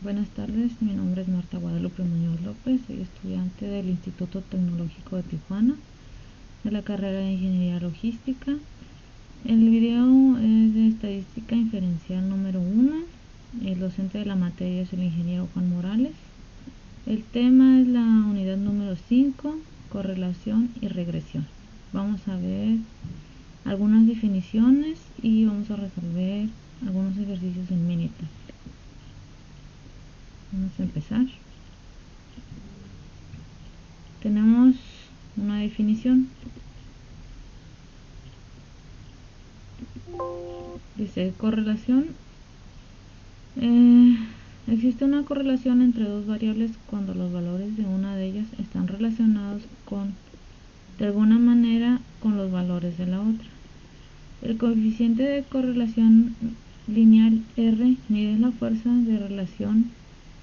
Buenas tardes, mi nombre es Marta Guadalupe Muñoz López, soy estudiante del Instituto Tecnológico de Tijuana, de la carrera de Ingeniería Logística. El video es de Estadística Inferencial número 1, el docente de la materia es el ingeniero Juan Morales. El tema es la unidad número 5, correlación y regresión. Vamos a ver algunas definiciones y vamos a resolver algunos ejercicios en Minitab. Vamos a empezar. Tenemos una definición. Dice correlación. Existe una correlación entre dos variables cuando los valores de una de ellas están relacionados de alguna manera con los valores de la otra. El coeficiente de correlación lineal R mide la fuerza de relación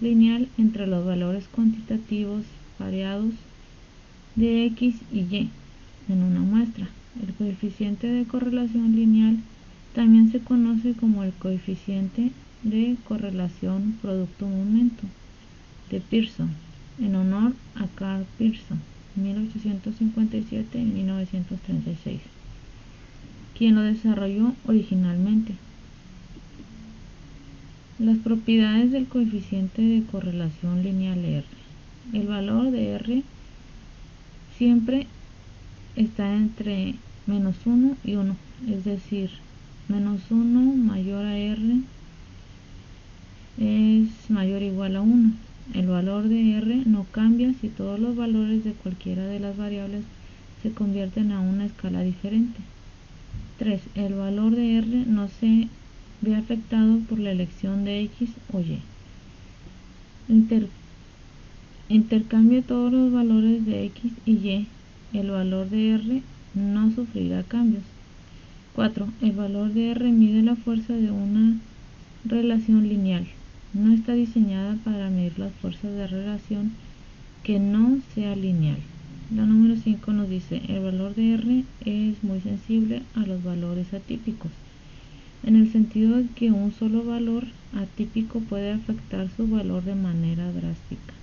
lineal entre los valores cuantitativos variados de X y Y en una muestra. El coeficiente de correlación lineal también se conoce como el coeficiente de correlación producto-momento de Pearson, en honor a Carl Pearson, 1857 y 1936, quien lo desarrolló originalmente. Las propiedades del coeficiente de correlación lineal R. El valor de R siempre está entre menos 1 y 1, es decir, menos 1 mayor a R es mayor o igual a 1. El valor de R no cambia si todos los valores de cualquiera de las variables se convierten a una escala diferente. 3. El valor de R no se ve afectado por la elección de X o Y. Intercambie todos los valores de X y Y. El valor de R no sufrirá cambios. 4. El valor de R mide la fuerza de una relación lineal. No está diseñada para medir las fuerzas de relación que no sea lineal. La número 5 nos dice, el valor de R es muy sensible a los valores atípicos, en el sentido de que un solo valor atípico puede afectar su valor de manera drástica.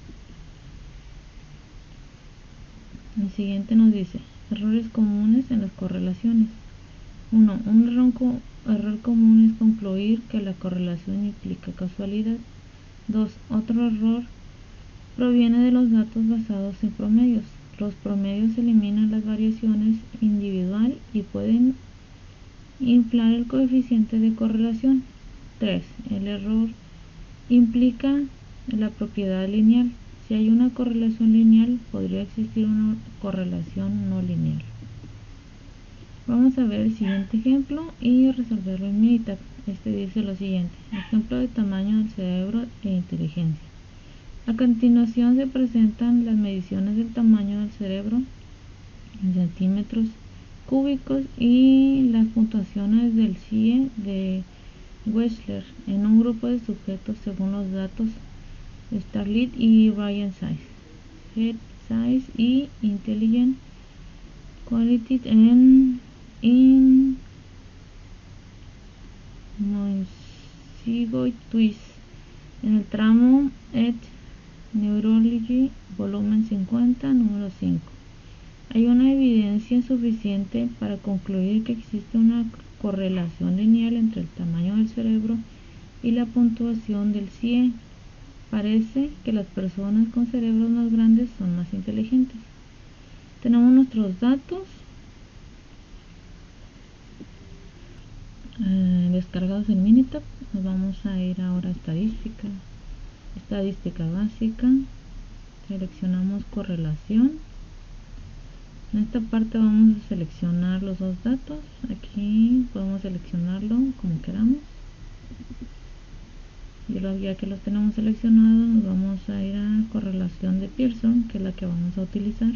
El siguiente nos dice, errores comunes en las correlaciones. 1. Un error común es concluir que la correlación implica casualidad. 2. Otro error proviene de los datos basados en promedios. Los promedios eliminan las variaciones individual y pueden inflar el coeficiente de correlación. 3. El error implica la propiedad lineal. Si hay una correlación lineal, podría existir una correlación no lineal. Vamos a ver el siguiente ejemplo y resolverlo en Minitab. Este dice lo siguiente: ejemplo de tamaño del cerebro e inteligencia. A continuación se presentan las mediciones del tamaño del cerebro en centímetros cúbicos y las puntuaciones del CIE de Wechsler en un grupo de sujetos según los datos Starlit y Ryan Size, Head Size y Intelligent Quality in Montsegoy Twist en el tramo Ed Neurology volumen 50 número 5. Hay una evidencia suficiente para concluir que existe una correlación lineal entre el tamaño del cerebro y la puntuación del CIE. Parece que las personas con cerebros más grandes son más inteligentes. Tenemos nuestros datos descargados en Minitab. Nos vamos a ir ahora a estadística básica, seleccionamos correlación. En esta parte vamos a seleccionar los dos datos. Aquí podemos seleccionarlo como queramos. Ya que los tenemos seleccionados, nos vamos a ir a correlación de Pearson, que es la que vamos a utilizar.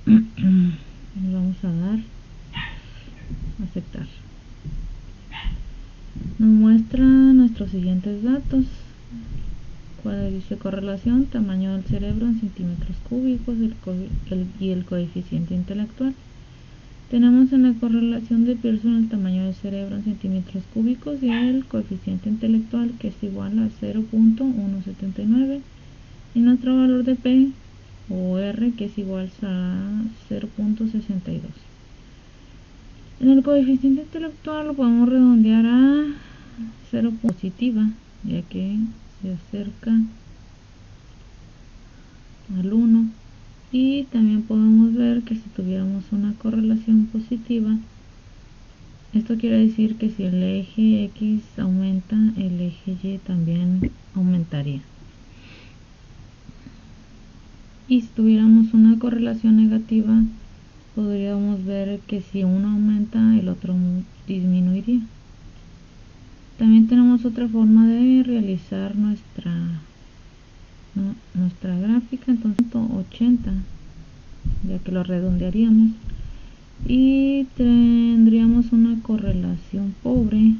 Le vamos a dar aceptar. Nos muestra nuestros siguientes datos. Dice correlación, tamaño del cerebro en centímetros cúbicos y el coeficiente intelectual. Tenemos en la correlación de Pearson el tamaño del cerebro en centímetros cúbicos y el coeficiente intelectual, que es igual a 0.179, y nuestro valor de P o R, que es igual a 0.62. En el coeficiente intelectual lo podemos redondear a 0 positiva, ya que se acerca al 1. Y también podemos ver que si tuviéramos una correlación positiva, esto quiere decir que si el eje X aumenta, el eje Y también aumentaría. Y si tuviéramos una correlación negativa, podríamos ver que si uno aumenta, el otro disminuiría. También tenemos otra forma de realizar nuestra gráfica, entonces 80, ya que lo redondearíamos, y tendríamos una correlación pobre,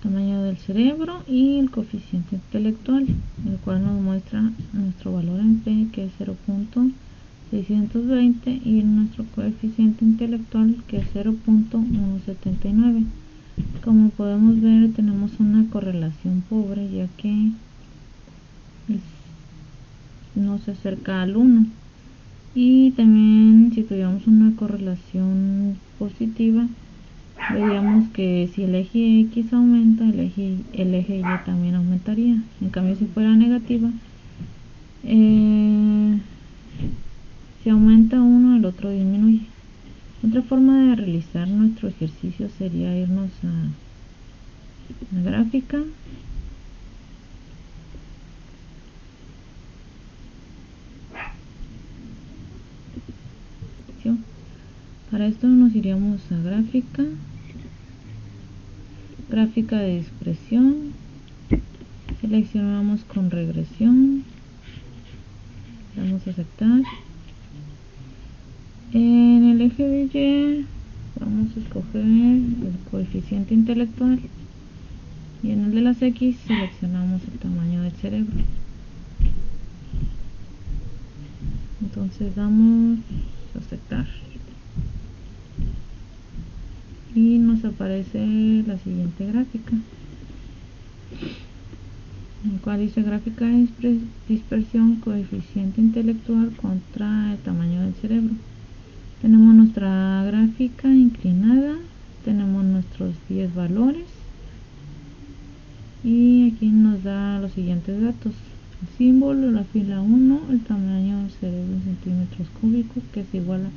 tamaño del cerebro y el coeficiente intelectual, el cual nos muestra nuestro valor en P, que es 0.620, y nuestro coeficiente intelectual, que es 0.179. Como podemos ver, tenemos una correlación pobre, ya que no se acerca al 1. Y también, si tuviéramos una correlación positiva, veríamos que si el eje X aumenta, el eje Y también aumentaría. En cambio, si fuera negativa, si aumenta uno, el otro disminuye. Otra forma de realizar nuestro ejercicio sería irnos a la gráfica, para esto nos iríamos a gráfica de expresión, seleccionamos con regresión, damos a aceptar. En el eje de Y vamos a escoger el coeficiente intelectual, y en el de las X seleccionamos el tamaño del cerebro. Entonces damos a aceptar y nos aparece la siguiente gráfica, el cual dice gráfica de dispersión, coeficiente intelectual contra el tamaño del cerebro. Tenemos nuestra gráfica inclinada, tenemos nuestros 10 valores, y aquí nos da los siguientes datos: el símbolo, la fila 1, el tamaño del cerebro en centímetros cúbicos, que es igual a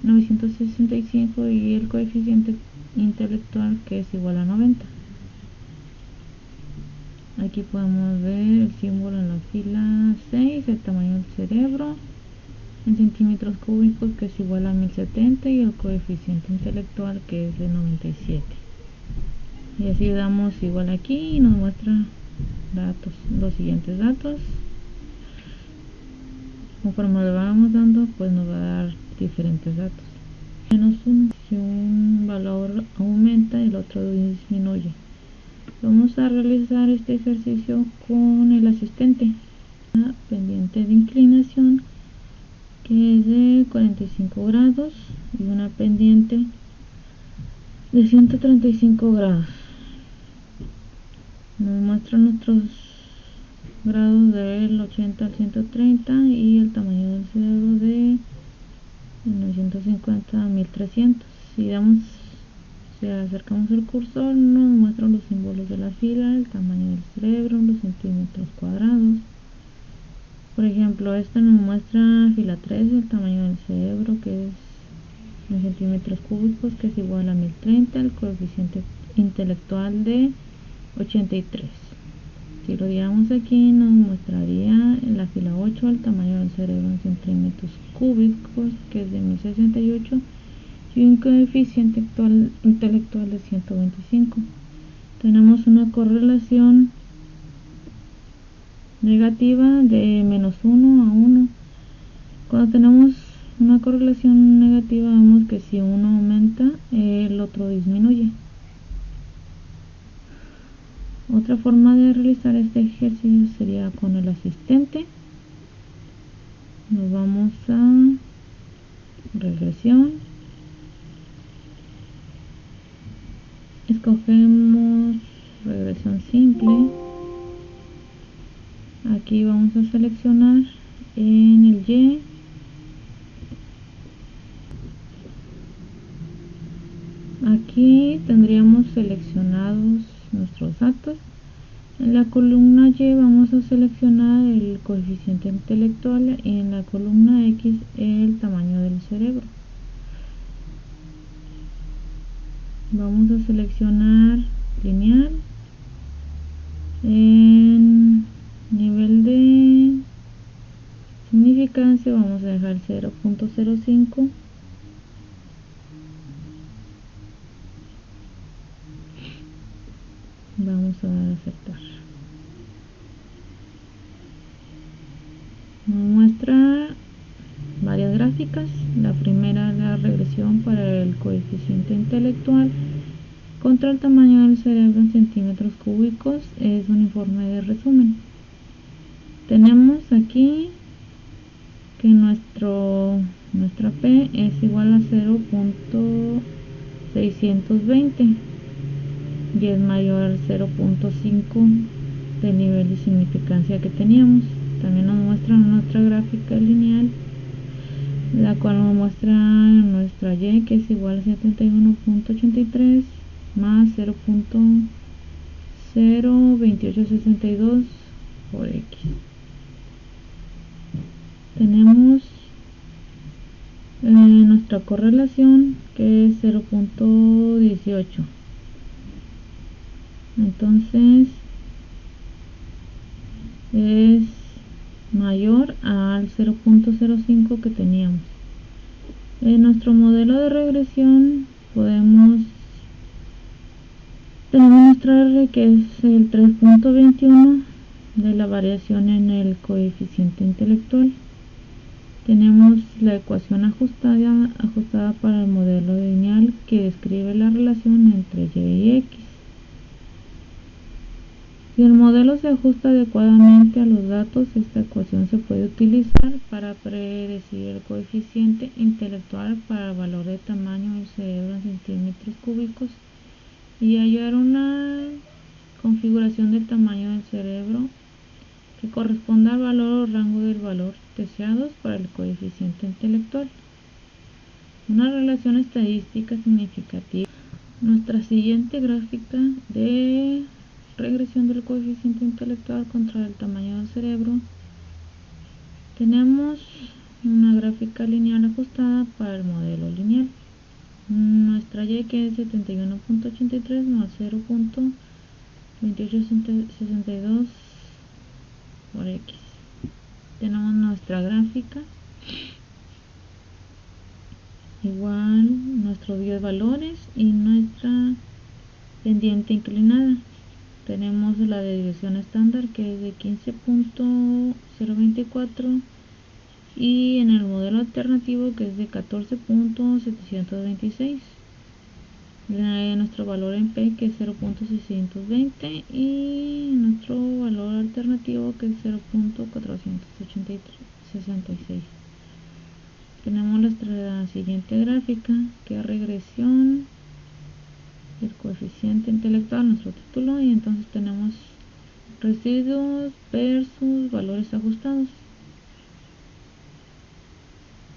965, y el coeficiente intelectual, que es igual a 90. Aquí podemos ver el símbolo en la fila 6, el tamaño del cerebro en centímetros cúbicos, que es igual a 1070, y el coeficiente intelectual, que es de 97. Y así damos igual aquí y nos muestra los siguientes datos. Conforme le vamos dando, pues nos va a dar diferentes datos. -1, si un valor aumenta, el otro disminuye. Vamos a realizar este ejercicio con el asistente. Una pendiente de inclinación, que es de 45 grados, y una pendiente de 135 grados. Nos muestra nuestros grados del 80 al 130 y el tamaño del cerebro de 950 a 1300. Si acercamos el cursor, nos muestra los símbolos de la fila, el tamaño del cerebro, los centímetros cuadrados. Por ejemplo, esta nos muestra fila 3, el tamaño del cerebro, que es en centímetros cúbicos, que es igual a 1030, el coeficiente intelectual de 83. Si lo diéramos aquí, nos mostraría en la fila 8 el tamaño del cerebro en centímetros cúbicos, que es de 1068, y un coeficiente intelectual de 125. Tenemos una correlación negativa de -1 a 1. Cuando tenemos una correlación negativa, vemos que si uno aumenta, el otro disminuye. Otra forma de realizar este ejercicio sería con el asistente. Nos vamos a regresión, escogemos regresión simple. Aquí vamos a seleccionar en el Y aquí tendríamos seleccionados nuestros datos. En la columna Y vamos a seleccionar el coeficiente intelectual y en la columna X el tamaño del cerebro. Vamos a seleccionar lineal. En nivel de significancia vamos a dejar 0.05. Vamos a dar a aceptar. Nos muestra varias gráficas. La primera es la regresión para el coeficiente intelectual contra el tamaño del cerebro en centímetros cúbicos. Es un informe de resumen. Tenemos aquí que nuestra P es igual a 0.620 y es mayor al 0.5 del nivel de significancia que teníamos. También nos muestra nuestra gráfica lineal, la cual nos muestra nuestra Y, que es igual a 71.83 más 0.02862 por X. Tenemos nuestra correlación, que es 0.18. Entonces es mayor al 0.05 que teníamos. En nuestro modelo de regresión tenemos nuestra R, que es el 3.21 de la variación en el coeficiente intelectual. Tenemos la ecuación ajustada para el modelo lineal, que describe la relación entre Y y X. Si el modelo se ajusta adecuadamente a los datos, esta ecuación se puede utilizar para predecir el coeficiente intelectual para el valor de tamaño del cerebro en centímetros cúbicos y hallar una configuración del tamaño del cerebro que corresponda al valor o rango del valor deseados para el coeficiente intelectual. Una relación estadística significativa. Nuestra siguiente gráfica de regresión del coeficiente intelectual contra el tamaño del cerebro. Tenemos una gráfica lineal ajustada para el modelo lineal. Nuestra Y, que es 71.83 más 0.2862 por X. Tenemos nuestra gráfica, igual nuestros 10 valores y nuestra pendiente inclinada. Tenemos la desviación estándar, que es de 15.024 y en el modelo alternativo, que es de 14.726. Nuestro valor en P, que es 0.620 y nuestro valor alternativo, que es 0.466. Tenemos la siguiente gráfica, que es regresión el coeficiente intelectual, nuestro título, y entonces tenemos residuos versus valores ajustados.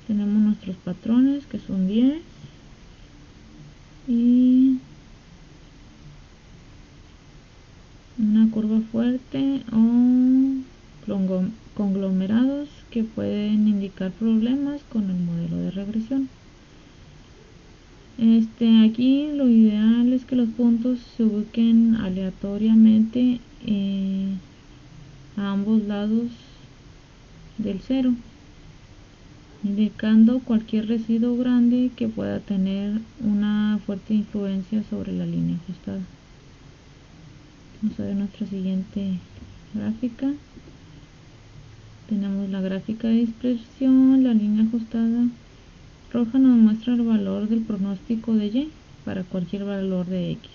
Tenemos nuestros patrones, que son 10, y una curva fuerte o conglomerados que pueden indicar problemas con el modelo de regresión. Aquí lo ideal es que los puntos se ubiquen aleatoriamente a ambos lados del cero, indicando cualquier residuo grande que pueda tener una fuerte influencia sobre la línea ajustada. Vamos a ver nuestra siguiente gráfica. Tenemos la gráfica de dispersión. La línea ajustada roja nos muestra el valor del pronóstico de Y para cualquier valor de X.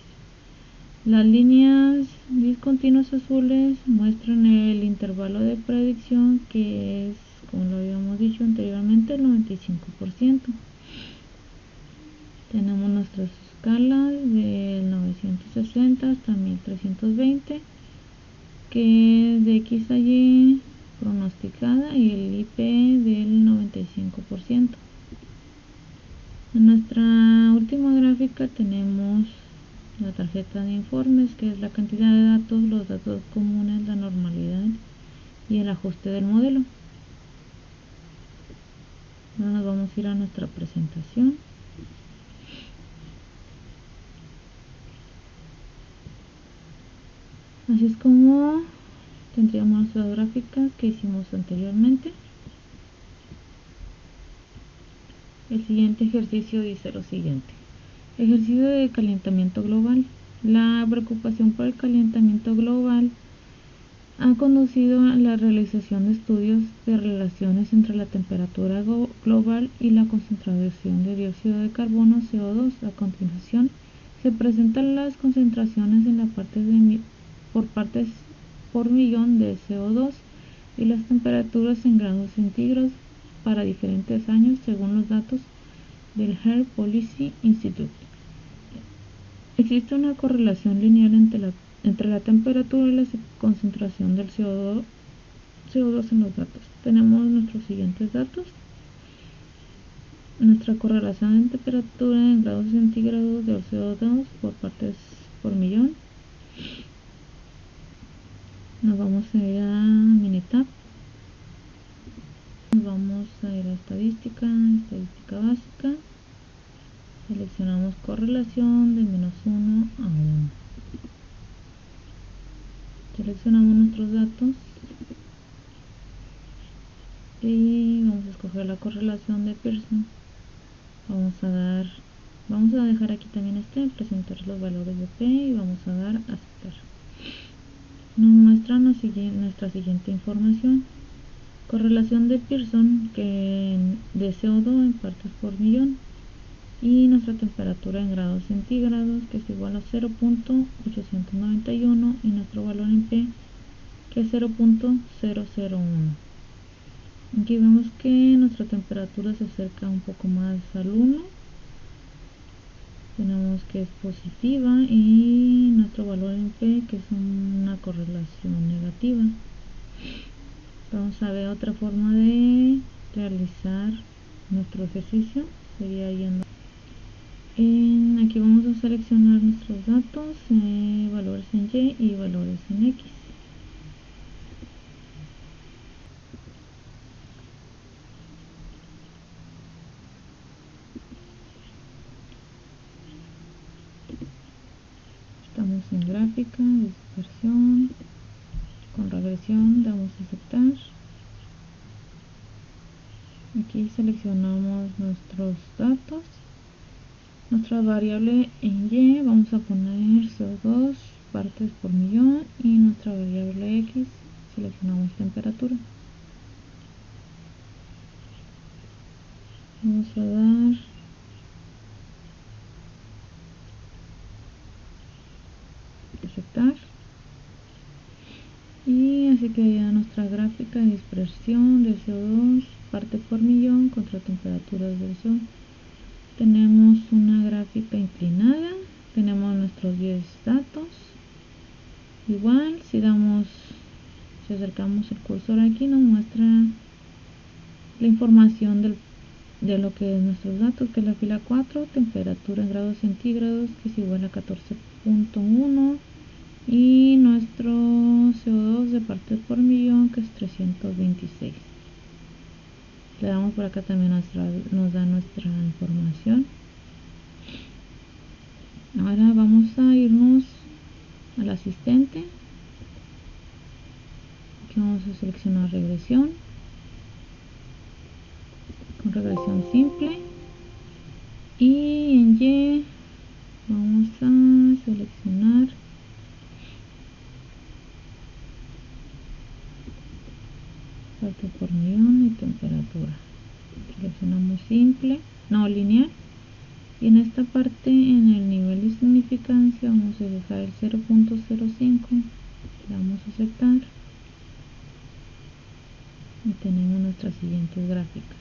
Las líneas discontinuas azules muestran el intervalo de predicción, que es como lo habíamos dicho anteriormente, el 95%. Tenemos nuestras escalas del 960 hasta 1320, que es de X a Y pronosticada, y el IP del 95%. En nuestra última gráfica tenemos la tarjeta de informes, que es la cantidad de datos, los datos comunes, la normalidad y el ajuste del modelo. Ahora nos vamos a ir a nuestra presentación. Así es como tendríamos nuestras gráficas que hicimos anteriormente. El siguiente ejercicio dice lo siguiente: ejercicio de calentamiento global. La preocupación por el calentamiento global ha conducido a la realización de estudios de relaciones entre la temperatura global y la concentración de dióxido de carbono CO2. A continuación se presentan las concentraciones en la parte por partes por millón de CO2 y las temperaturas en grados centígrados para diferentes años según los datos del Air Policy Institute. Existe una correlación lineal entre la temperatura y la concentración del CO2 en los datos. Tenemos nuestros siguientes datos. Nuestra correlación de temperatura en grados centígrados del CO2 por partes por millón. Nos vamos a ir a Minitab. Nos vamos a ir a estadística básica. Seleccionamos correlación de -1 a 1. Seleccionamos nuestros datos y vamos a escoger la correlación de Pearson. Vamos a dejar aquí también presentar los valores de P, y vamos a dar aceptar. Nos muestra nuestra siguiente información: correlación de Pearson de CO2 en partes por millón, y nuestra temperatura en grados centígrados, que es igual a 0.891, y nuestro valor en P, que es 0.001. Aquí vemos que nuestra temperatura se acerca un poco más al 1, tenemos que es positiva, y nuestro valor en P, que es una correlación negativa. Vamos a ver otra forma de realizar nuestro ejercicio, sería yendo aquí vamos a seleccionar nuestros datos, valores en Y y valores en X. Estamos en gráfica, dispersión, con regresión, damos a aceptar. Aquí seleccionamos nuestros datos. Nuestra variable en Y vamos a poner CO2 partes por millón, y nuestra variable X seleccionamos temperatura. Vamos a dar aceptar, y así queda nuestra gráfica de dispersión de CO2 parte por millón contra temperaturas del Sol. Tenemos una gráfica inclinada, tenemos nuestros 10 datos. Igual, si acercamos el cursor aquí, nos muestra la información de lo que es nuestros datos, que es la fila 4, temperatura en grados centígrados, que es igual a 14.1, y nuestro CO2 de partes por millón, que es 326. Le damos por acá, también nos da nuestra información. Ahora vamos a irnos al asistente. Aquí vamos a seleccionar regresión, con regresión simple, y en Y vamos a seleccionar parte por millón y temperatura. Seleccionamos lineal, y en esta parte, en el nivel de significancia, vamos a dejar el 0.05, le damos a aceptar, y tenemos nuestras siguientes gráficas.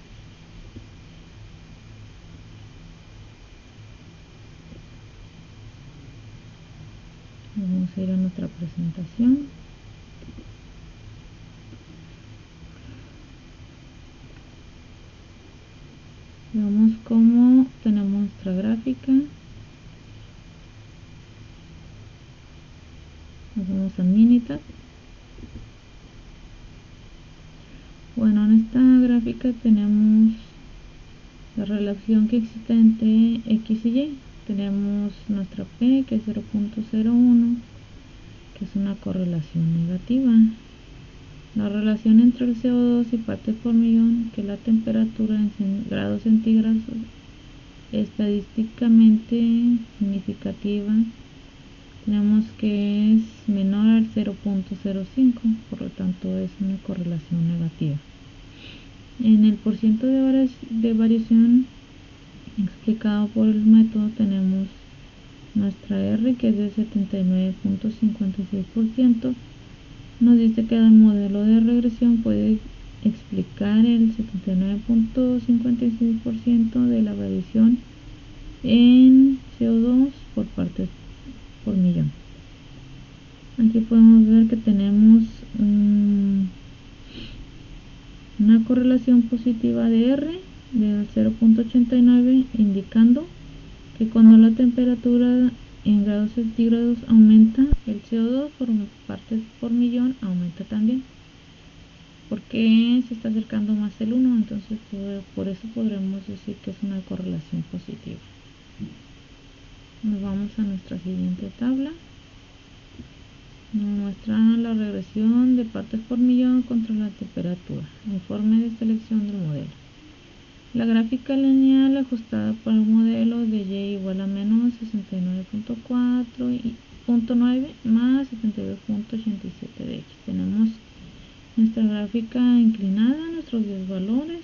Vamos a ir a nuestra presentación. Veamos cómo tenemos nuestra gráfica. Nos vamos a Minitab. Bueno, en esta gráfica tenemos la relación que existe entre X y Y. Tenemos nuestra P, que es 0.01, que es una correlación negativa. La relación entre el CO2 y partes por millón, que es la temperatura en grados centígrados, estadísticamente significativa, tenemos que es menor al 0.05, por lo tanto es una correlación negativa. En el porciento de variación explicado por el método tenemos nuestra R, que es de 79.56%. Nos dice que el modelo de regresión puede explicar el 79.56% de la variación en CO2 por partes por millón. Aquí podemos ver que tenemos una correlación positiva de R del 0.89, indicando que cuando la temperatura en grados centígrados aumenta, el CO2 por partes por millón aumenta también, porque se está acercando más el 1, entonces por eso podremos decir que es una correlación positiva. Nos vamos a nuestra siguiente tabla. Nos muestra la regresión de partes por millón contra la temperatura, informe de selección del modelo. La gráfica lineal ajustada para el modelo de Y igual a menos 69.4.9 más 72.87 de X. Tenemos nuestra gráfica inclinada, nuestros 10 valores.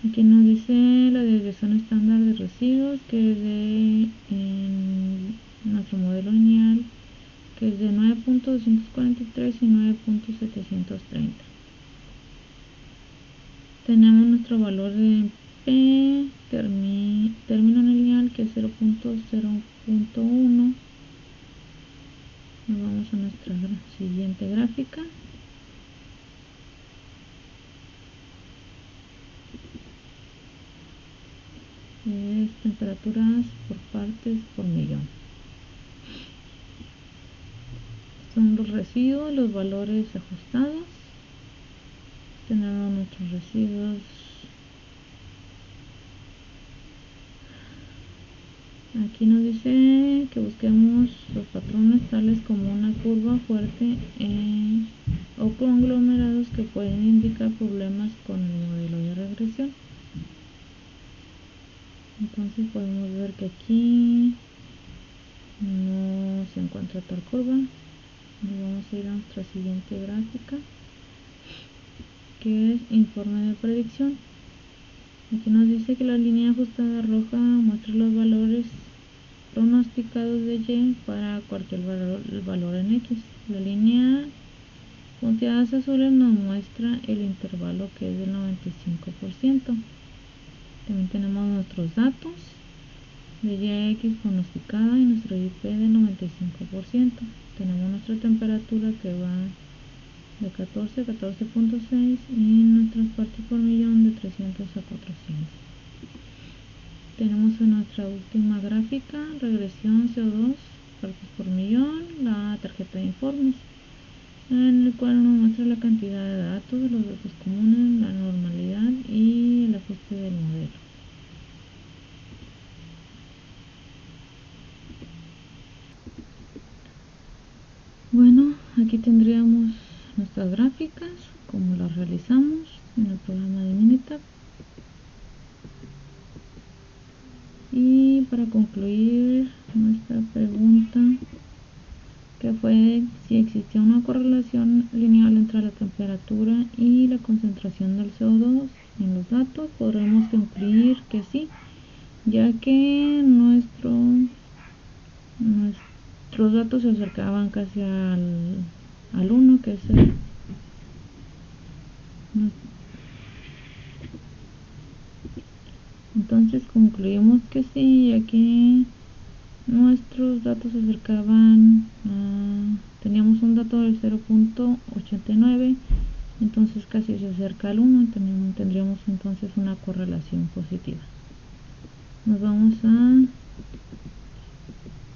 Aquí nos dice la desviación estándar de residuos, que es de nuestro modelo lineal, que es de 9.243 y 9.730. Tenemos nuestro valor de P, término lineal, que es 0.0.1. Nos vamos a nuestra siguiente gráfica. Es temperaturas por partes por millón. Son los residuos, los valores ajustados. Tenemos nuestros residuos. Aquí nos dice que busquemos los patrones tales como una curva fuerte o conglomerados que pueden indicar problemas con el modelo de regresión. Entonces podemos ver que aquí no se encuentra tal curva. Nos vamos a ir a nuestra siguiente gráfica, que es informe de predicción. Aquí nos dice que la línea ajustada roja muestra los valores pronosticados de Y para cualquier valor en X. La línea punteadas azules nos muestra el intervalo, que es del 95%. También tenemos nuestros datos de YX pronosticada y nuestro IP del 95%. Tenemos nuestra temperatura, que va de 14 a 14.6 y nuestras partes por millón de 300 a 400. Tenemos en nuestra última gráfica regresión CO2 partes por millón, la tarjeta de informes, en el cual nos muestra la cantidad de datos, los datos comunes, la normalidad y el ajuste del modelo. Bueno, aquí tendríamos nuestras gráficas, como las realizamos en el programa de Minitab. Y para concluir nuestra pregunta, que fue si existía una correlación lineal entre la temperatura y la concentración del CO2 en los datos, podremos concluir que sí, ya que nuestros datos se acercaban casi al 1, que es Entonces concluimos que sí, aquí nuestros datos se acercaban teníamos un dato del 0.89, entonces casi se acerca al 1 y tendríamos entonces una correlación positiva. Nos vamos a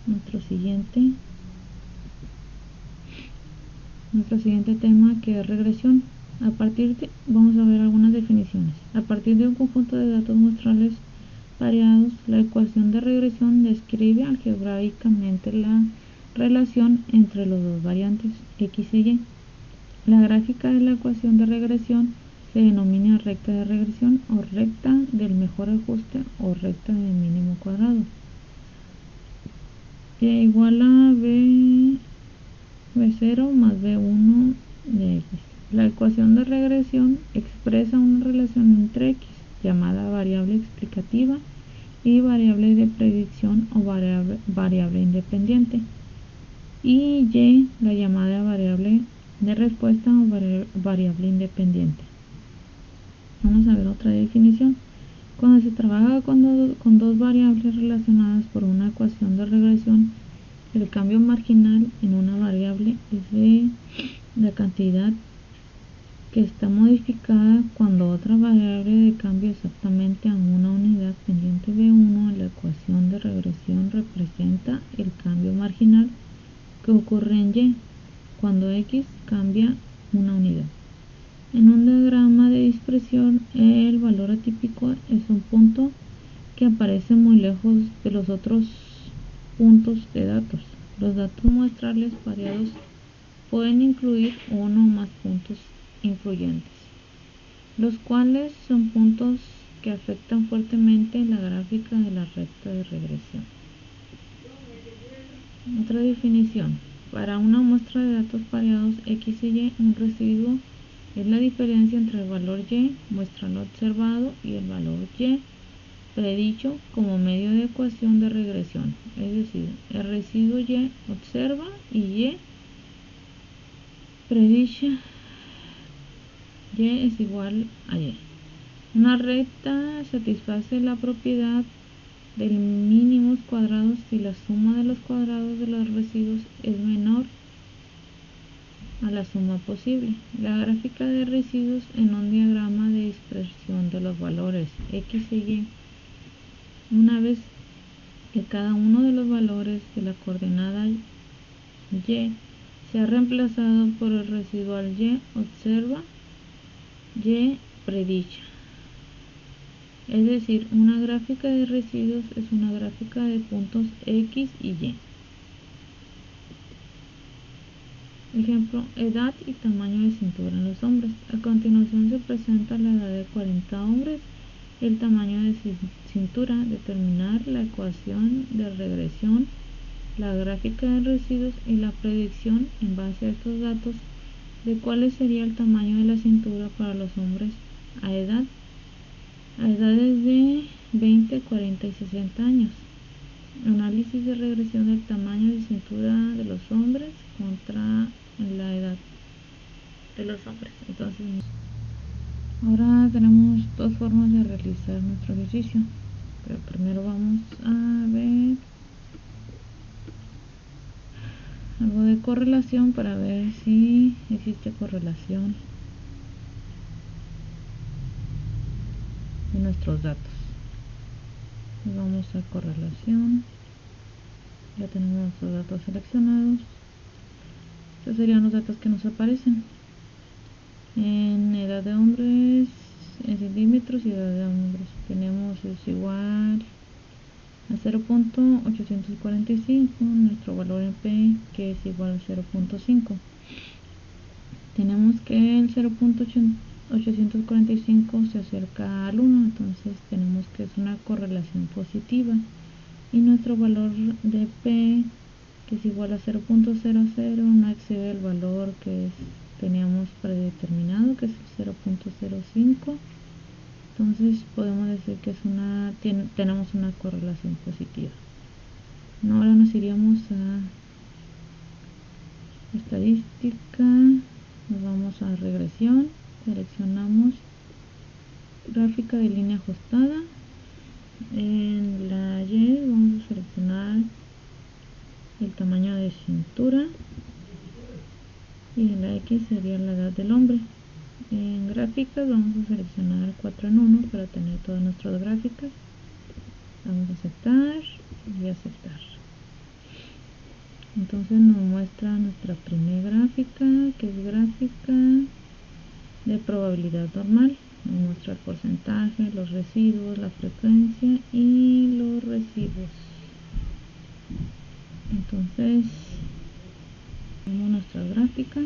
nuestro siguiente tema, que es regresión. Vamos a ver algunas definiciones. A partir de un conjunto de datos muestrales variados, la ecuación de regresión describe algebraicamente la relación entre los dos variantes x y y. La gráfica de la ecuación de regresión se denomina recta de regresión o recta del mejor ajuste o recta del mínimo cuadrado. Y igual a b0 más b1 de x. La ecuación de regresión expresa una relación entre x, llamada variable explicativa, y variable de predicción o variable independiente, y y, la llamada variable de respuesta o variable independiente. Vamos a ver otra definición. Cuando se trabaja con dos variables relacionadas por una ecuación de regresión, el cambio marginal en una variable es de la cantidad que está modificada cuando otra variable de cambio exactamente a una unidad pendiente b1. La ecuación de regresión representa el cambio marginal que ocurre en y cuando x cambia una unidad. En un diagrama de dispersión, el valor atípico es un punto que aparece muy lejos de los otros puntos de datos. Los datos muestrales variados pueden incluir uno o más puntos influyentes, los cuales son puntos que afectan fuertemente la gráfica de la recta de regresión. Otra definición. Para una muestra de datos variados x y y, un residuo es la diferencia entre el valor y muestral observado y el valor y predicho como medio de ecuación de regresión. Es decir, el residuo y observa y predicha y es igual a y. Una recta satisface la propiedad del mínimos cuadrados si la suma de los cuadrados de los residuos es menor a la suma posible. La gráfica de residuos en un diagrama de dispersión de los valores x y y, una vez que cada uno de los valores de la coordenada y se ha reemplazado por el residual y observa y predicha. Es decir, una gráfica de residuos es una gráfica de puntos x y y. Ejemplo, edad y tamaño de cintura en los hombres. A continuación se presenta la edad de 40 hombres, el tamaño de cintura, determinar la ecuación de regresión, la gráfica de residuos y la predicción en base a estos datos de cuál sería el tamaño de la cintura para los hombres a edades de 20, 40 y 60 años. Análisis de regresión del tamaño de cintura de los hombres contra la edad de los hombres. Entonces, ahora tenemos dos formas de realizar nuestro ejercicio, pero primero vamos a ver algo de correlación para ver si existe correlación de nuestros datos. Vamos a correlación. Ya tenemos nuestros datos seleccionados. Estos serían los datos que nos aparecen en edad de hombres, en centímetros y edad de hombres. Tenemos es igual a 0.845, nuestro valor en P, que es igual a 0.5. Tenemos que el 0.845 se acerca al 1, entonces tenemos que es una correlación positiva, y nuestro valor de P, que es igual a 0.00, no excede el valor que teníamos predeterminado, que es el 0.05. Entonces podemos decir que tenemos una correlación positiva. Ahora nos iríamos a estadística, nos vamos a regresión, seleccionamos gráfica de línea ajustada. En la Y vamos a seleccionar el tamaño de cintura y en la X sería la edad del hombre. En gráficas vamos a seleccionar 4 en 1 para tener todas nuestras gráficas. Vamos a aceptar y aceptar. Entonces nos muestra nuestra primera gráfica, que es gráfica de probabilidad normal. Nos muestra el porcentaje, los residuos, la frecuencia y los residuos. Entonces tenemos nuestras gráficas.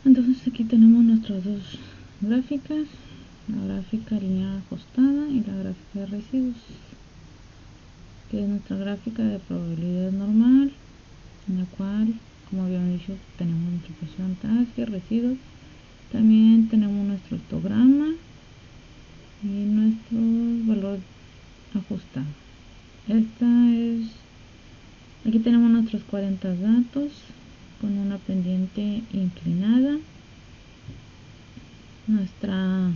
Entonces aquí tenemos nuestras dos gráficas, la gráfica lineal ajustada y la gráfica de residuos, que es nuestra gráfica de probabilidad normal, en la cual, como habíamos dicho, tenemos nuestro porcentaje, residuos, también tenemos nuestro histograma y nuestro valor ajustado. Aquí tenemos nuestros 40 datos con una pendiente inclinada. Nuestros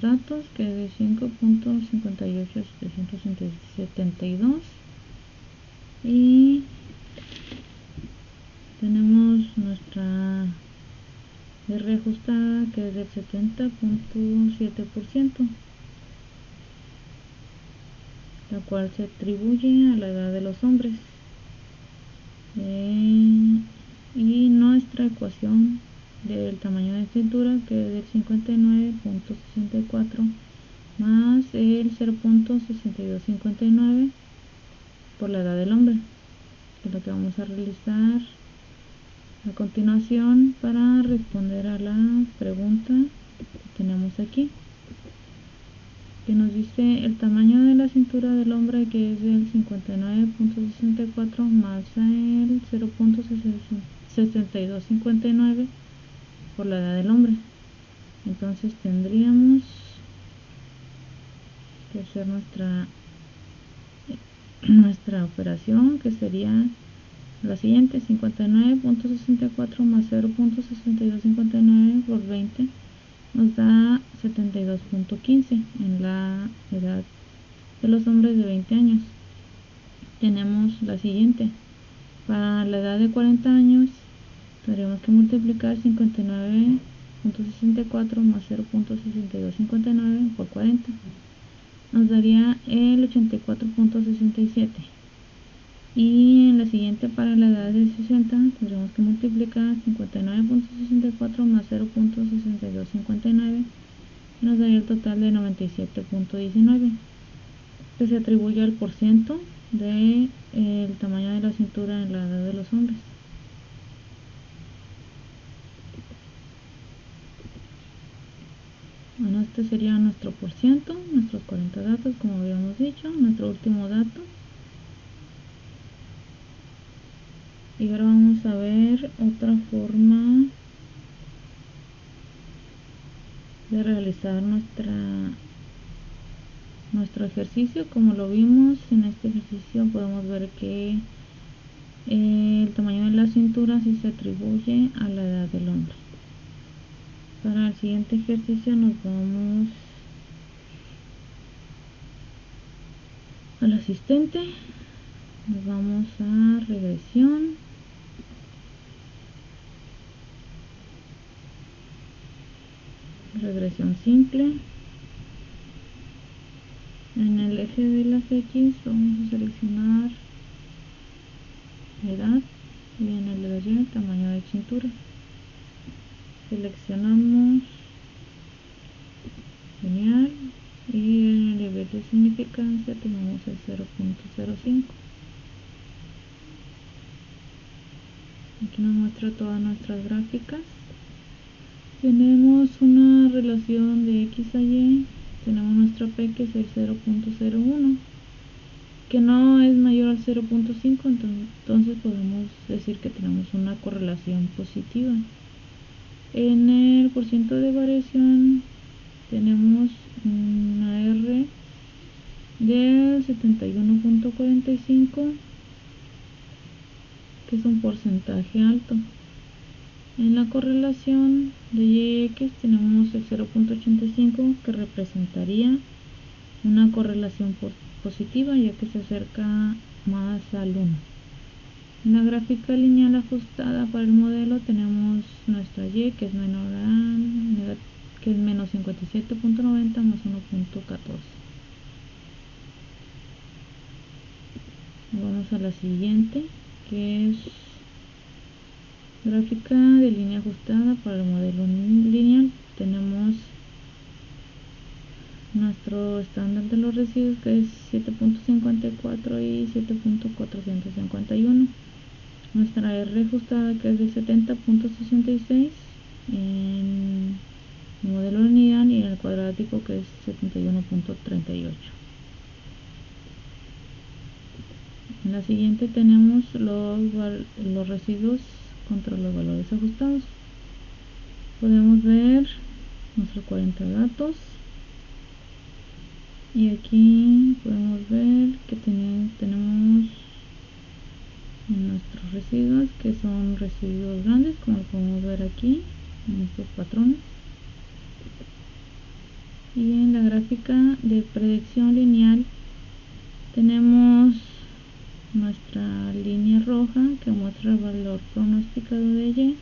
datos, que es de 5.58772, y tenemos nuestra R ajustada, que es del 70.7%, la cual se atribuye a la edad de los hombres. Y nuestra ecuación del tamaño de cintura, que es del 59.64 más el 0.6259 por la edad del hombre, que es lo que vamos a realizar a continuación para responder a la pregunta que tenemos aquí, que nos dice el tamaño de la cintura del hombre, que es del 59.64 más el 0.6259 por la edad del hombre. Entonces tendríamos que hacer nuestra operación, que sería la siguiente: 59.64 más 0.6259 por 20 nos da 72.15 en la edad de los hombres de 20 años. Tenemos la siguiente: para la edad de 40 años tendríamos que multiplicar 59.64 más 0.6259 por 40, nos daría el 84.67. Y en la siguiente, para la edad de 60, tendremos que multiplicar 59.64 más 0.6259 y nos daría el total de 97.19, que se atribuye al porciento del tamaño de la cintura en la edad de los hombres. Bueno, este sería nuestro porciento, nuestros 40 datos, como habíamos dicho, nuestro último dato. Y ahora vamos a ver otra forma de realizar nuestro ejercicio. Como lo vimos en este ejercicio, podemos ver que el tamaño de la cintura sí se atribuye a la edad del hombre. Para el siguiente ejercicio nos vamos al asistente, nos vamos a regresión, simple. En el eje de las X vamos a seleccionar edad y en el de la Y el tamaño de cintura. Seleccionamos lineal y en el nivel de significancia tenemos el 0.05. Aquí nos muestra todas nuestras gráficas. Tenemos una relación de X a Y, tenemos nuestra P, que es el 0.01, que no es mayor al 0.5, entonces podemos decir que tenemos una correlación positiva. En el porciento de variación tenemos una R del 71.45 que es un porcentaje alto. En la correlación de y-x tenemos el 0.85, que representaría una correlación positiva, ya que se acerca más al 1. En la gráfica lineal ajustada para el modelo tenemos nuestra y, que es menos 57.90 más 1.14. Vamos a la siguiente, que es gráfica de línea ajustada para el modelo lineal. Tenemos nuestro estándar de los residuos, que es 7.54 y 7.451. Nuestra R ajustada, que es de 70.66 en el modelo lineal, y en el cuadrático, que es 71.38. En la siguiente tenemos los residuos contra los valores ajustados. Podemos ver nuestros 40 datos, y aquí podemos ver que tenemos nuestros residuos, que son residuos grandes, como lo podemos ver aquí en estos patrones. Y en la gráfica de predicción lineal tenemos nuestra línea roja, que muestra el valor pronosticado de y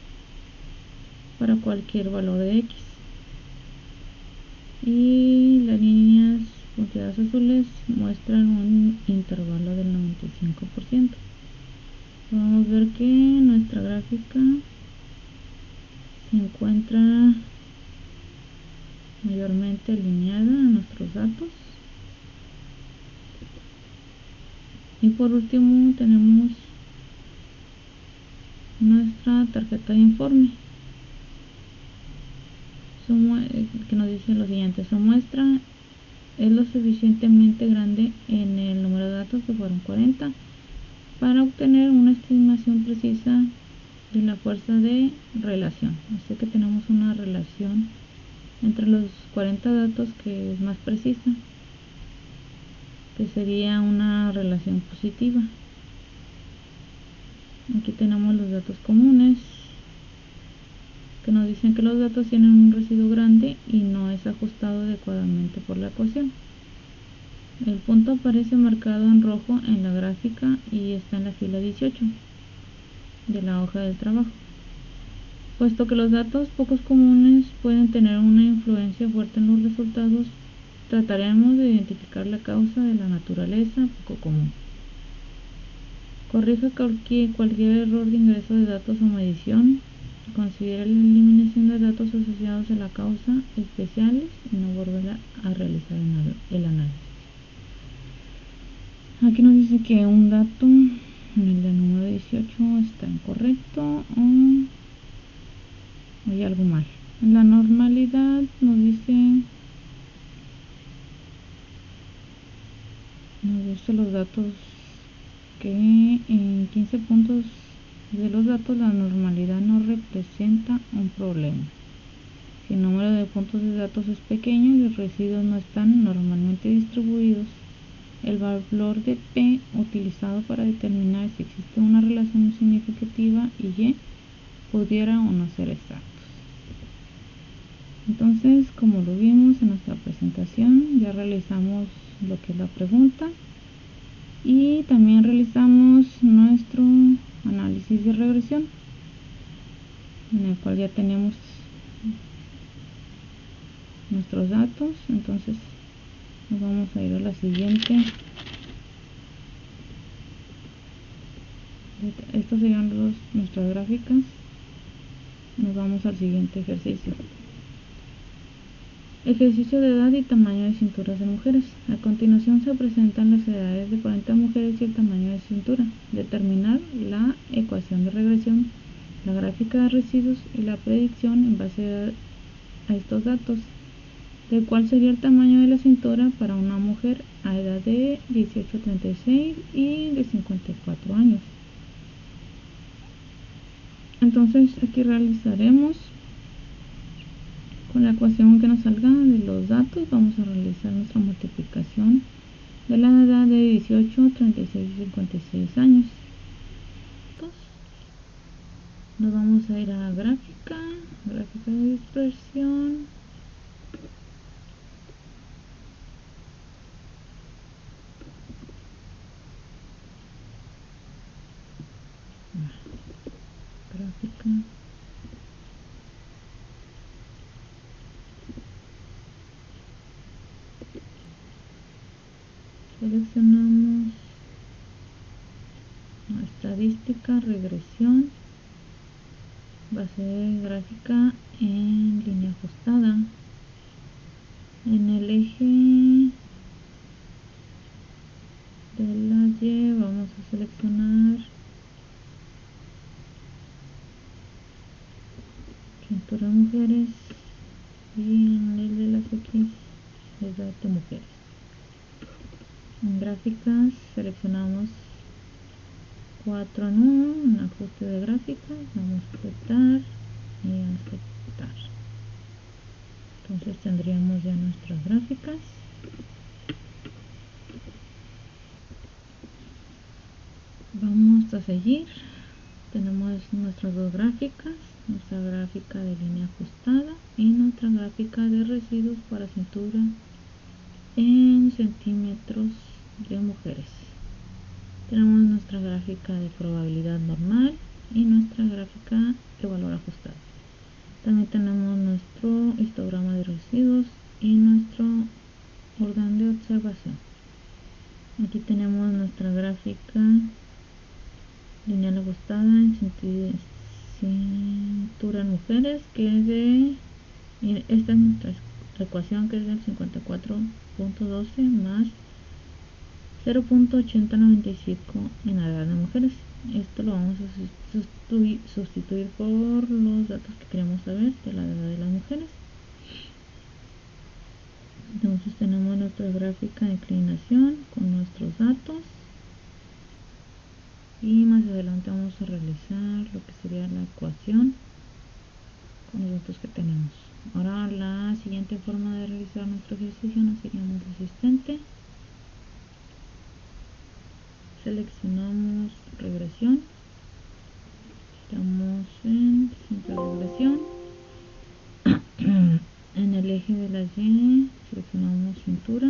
para cualquier valor de x, y las líneas punteadas azules muestran un intervalo del 95%. Podemos ver que nuestra gráfica se encuentra mayormente alineada a nuestros datos. Y por último tenemos nuestra tarjeta de informe, que nos dice lo siguiente: su muestra es lo suficientemente grande en el número de datos, que fueron 40, para obtener una estimación precisa de la fuerza de relación. Así que tenemos una relación entre los 40 datos que es más precisa, que sería una relación positiva. Aquí tenemos los datos comunes, que nos dicen que los datos tienen un residuo grande y no es ajustado adecuadamente por la ecuación. El punto aparece marcado en rojo en la gráfica y está en la fila 18 de la hoja del trabajo. Puesto que los datos pocos comunes pueden tener una influencia fuerte en los resultados, trataremos de identificar la causa de la naturaleza poco común. Corrija cualquier error de ingreso de datos o medición. Considere la eliminación de datos asociados a la causa especiales y no volver a realizar el análisis. Aquí nos dice que un dato, el de número 18, está incorrecto o hay algo mal. En la normalidad nos dice los datos, que en 15 puntos de los datos la normalidad no representa un problema. Si el número de puntos de datos es pequeño y los residuos no están normalmente distribuidos, el valor de P utilizado para determinar si existe una relación significativa y Y pudiera o no ser exactos. Entonces, como lo vimos en nuestra presentación, ya realizamos lo que es la pregunta y también realizamos nuestro análisis de regresión, en el cual ya tenemos nuestros datos. Entonces nos vamos a ir a la siguiente. Estas serían nuestras gráficas. Nos vamos al siguiente ejercicio. Ejercicio de edad y tamaño de cinturas de mujeres. A continuación se presentan las edades de 40 mujeres y el tamaño de cintura. Determinar la ecuación de regresión, la gráfica de residuos y la predicción en base a estos datos, de cuál sería el tamaño de la cintura para una mujer a edad de 18 a 36 y de 54 años. Entonces aquí realizaremos con la ecuación que nos salga de los datos. Vamos a realizar nuestra multiplicación de la edad de 18, 36 y 56 años. Nos vamos a ir a gráfica de dispersión. Gráfica. Seleccionamos estadística, regresión, base gráfica en línea ajustada. En el eje de la Y vamos a seleccionar cintura de mujeres y en el de las X edad de mujeres. En gráficas seleccionamos 4 en 1, un ajuste de gráficas, vamos a aceptar y aceptar. Entonces tendríamos ya nuestras gráficas. Vamos a seguir. Tenemos nuestras dos gráficas, nuestra gráfica de línea ajustada y nuestra gráfica de residuos para cintura en centímetros de mujeres. Tenemos nuestra gráfica de probabilidad normal y nuestra gráfica de valor ajustado. También tenemos nuestro histograma de residuos y nuestro orden de observación. Aquí tenemos nuestra gráfica lineal ajustada en cintura en mujeres, que es de, esta es nuestra ecuación, que es del 54.12 más 0.8095 en la edad de mujeres. Esto lo vamos a sustituir por los datos que queremos saber de la edad de las mujeres. Entonces tenemos nuestra gráfica de inclinación con nuestros datos y más adelante vamos a realizar lo que sería la ecuación con los datos que tenemos. Ahora la siguiente forma de realizar nuestro ejercicio nos iríamos asistente. Seleccionamos regresión, estamos en centro de regresión. En el eje de la Y seleccionamos cintura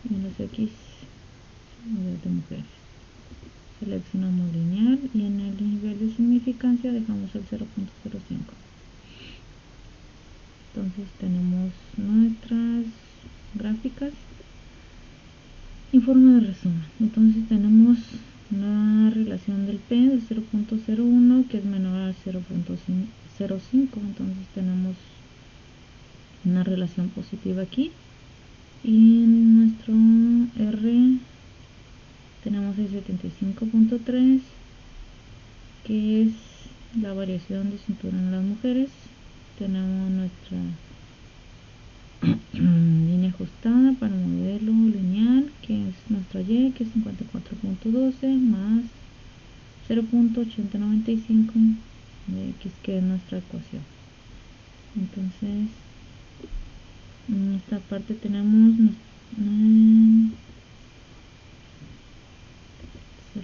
y en las X edad de mujeres. Seleccionamos lineal y en el nivel de significancia dejamos el 0.05. Entonces tenemos nuestras gráficas. Informe de resumen. Entonces tenemos la relación del P del 0.01 que es menor al 0.05. Entonces tenemos una relación positiva aquí. Y en nuestro R tenemos el 75.3, que es la variación de cintura en las mujeres. Tenemos nuestra línea ajustada para el modelo lineal, que es nuestra Y, que es 54.12 más 0.8095 de X, que es nuestra ecuación. Entonces en esta parte tenemos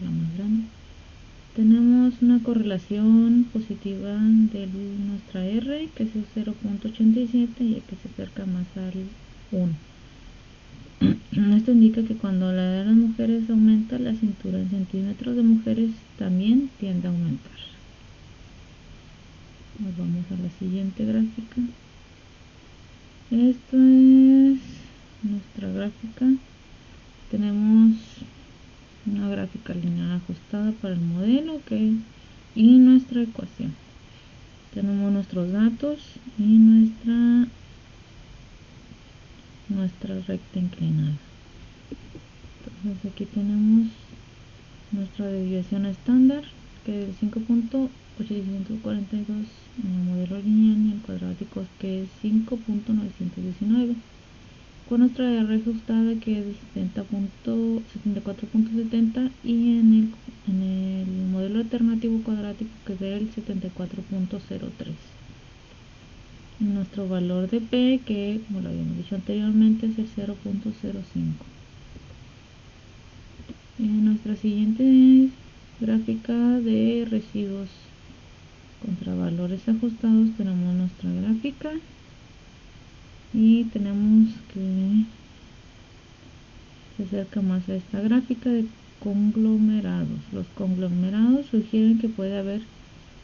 la más grande. Tenemos una correlación positiva de nuestra R, que es el 0.87, y que se acerca más al 1. Esto indica que cuando la edad de las mujeres aumenta, la cintura en centímetros de mujeres también tiende a aumentar. Nos vamos a la siguiente gráfica. Esto es nuestra gráfica. Tenemos una gráfica lineal ajustada para el modelo y nuestra ecuación. Tenemos nuestros datos y nuestra recta inclinada. Entonces aquí tenemos nuestra desviación estándar, que es 5.842 en el modelo lineal, y el cuadrático, que es 5.919, con nuestra R ajustada, que es de 74.70, y en el modelo alternativo cuadrático, que es del 74.03. Nuestro valor de P, que como lo habíamos dicho anteriormente, es el 0.05. En nuestra siguiente gráfica de residuos Contra valores ajustados tenemos nuestra gráfica y tenemos que se acerca más a esta gráfica de conglomerados. Los conglomerados sugieren que puede haber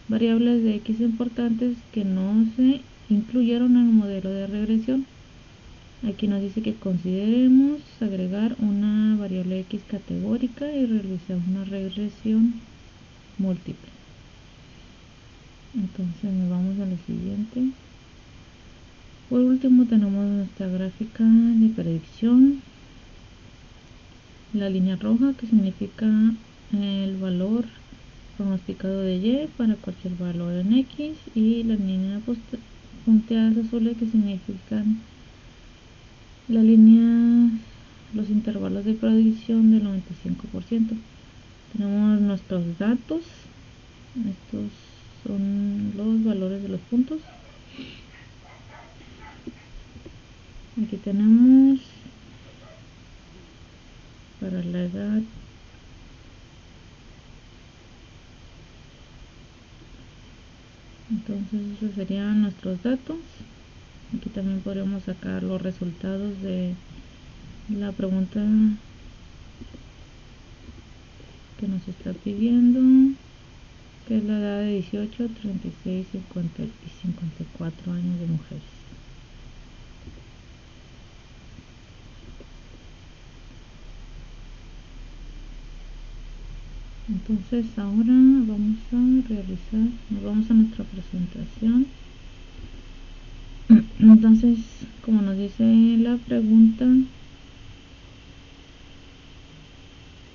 variables de X importantes que no se incluyeron en el modelo de regresión. Aquí nos dice que consideremos agregar una variable X categórica y realizar una regresión múltiple. Entonces nos vamos a lo siguiente. Por último tenemos nuestra gráfica de predicción. La línea roja que significa el valor pronosticado de Y para cualquier valor en X, y las líneas punteadas azules que significan los intervalos de predicción del 95%. Tenemos nuestros datos, estos son los valores de los puntos. Aquí tenemos para la edad entonces esos serían nuestros datos. Aquí también podríamos sacar los resultados de la pregunta que nos está pidiendo, que es la edad de 18, 36, 50 y 54 años de mujeres. Entonces ahora vamos nos vamos a nuestra presentación. Entonces, como nos dice la pregunta,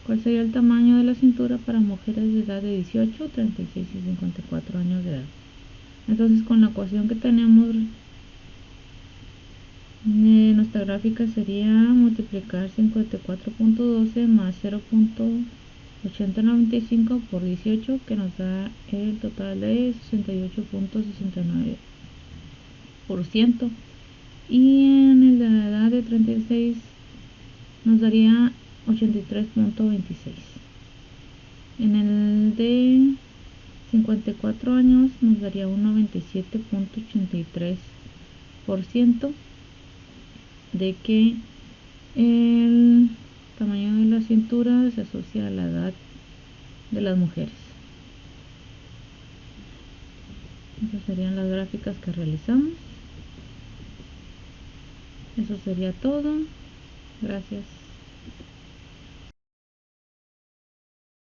¿cuál sería el tamaño de la cintura para mujeres de edad de 18, 36 y 54 años de edad? Entonces, con la ecuación que tenemos, nuestra gráfica sería multiplicar 54.12 más 0.8095 por 18, que nos da el total de 68.69%. Y en el de la edad de 36 nos daría 83.26. En el de 54 años nos daría un 97.83% de que el tamaño de la cintura se asocia a la edad de las mujeres. Esas serían las gráficas que realizamos. Eso sería todo. Gracias.